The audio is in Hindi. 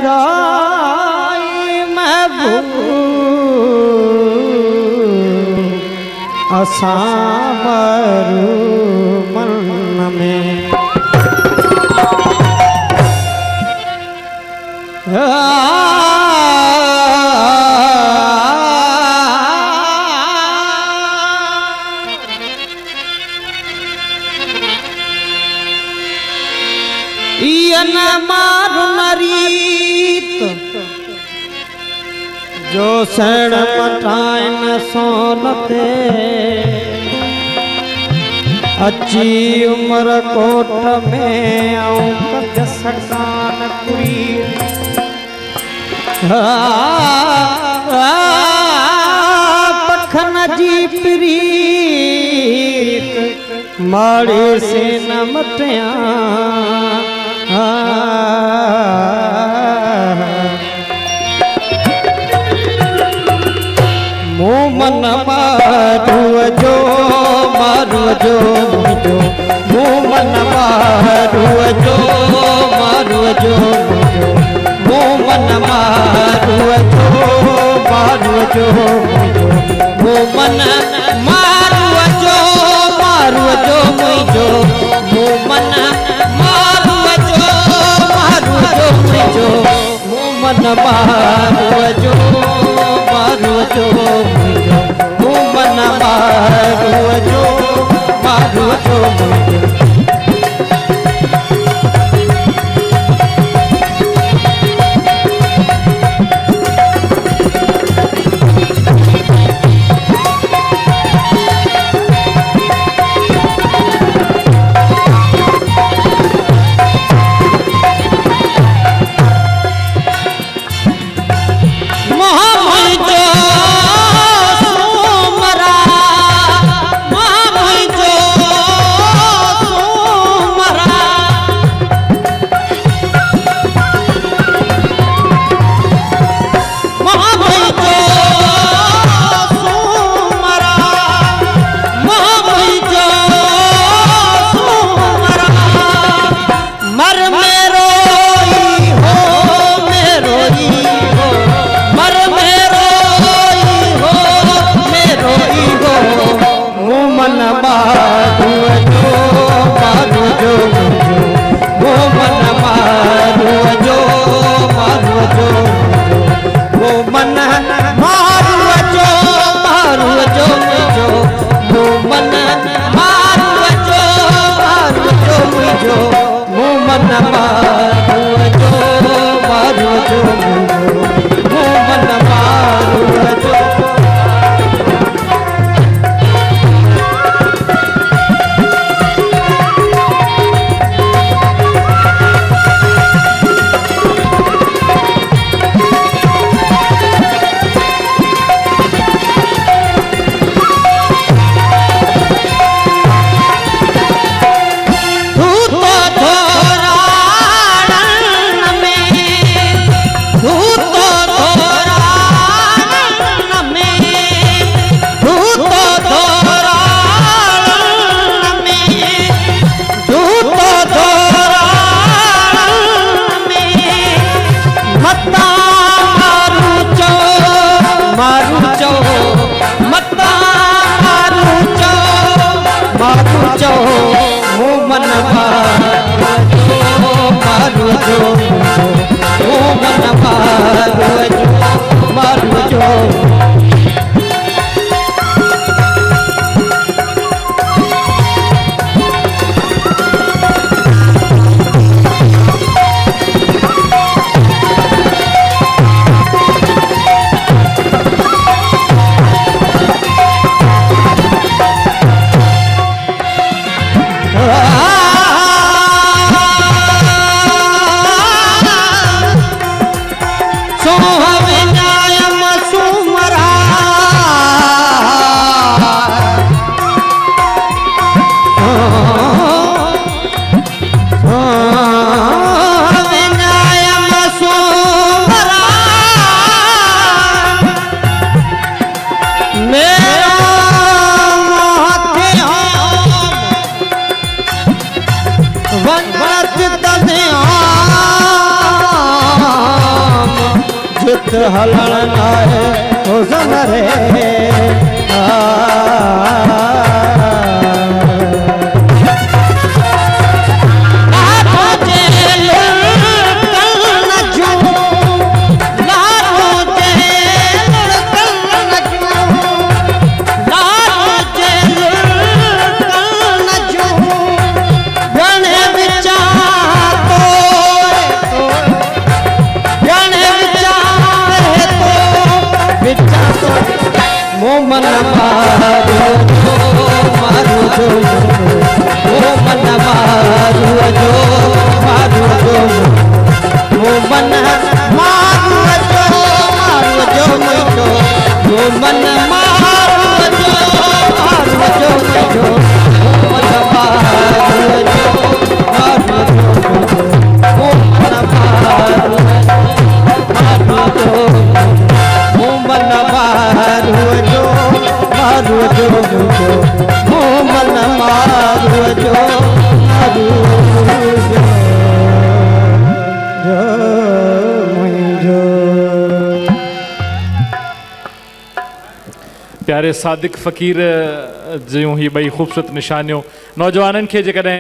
राई महबूब असामरू मन में इन मारू नरीत जो सण मटाइन सोनते अची उमर कोट में आऊं कद सकान कुड़ी पखन जी प्रीत माड़े से न मटिया मन मारू जो मुझो मन मारू जो मुझो मन मारू जो मन मारू जो मुझो मन मारू जो मन मारू जो मन मारू जो चित हलण नाहे हुस्न रे मन मारो जो मन मारो जो मन मारो जो मन मारो जो मन प्यारे सादिक फ़कीर जूं ही बई ख़ूबसूरत निशानियों नौजवाननि खे जेकॾहिं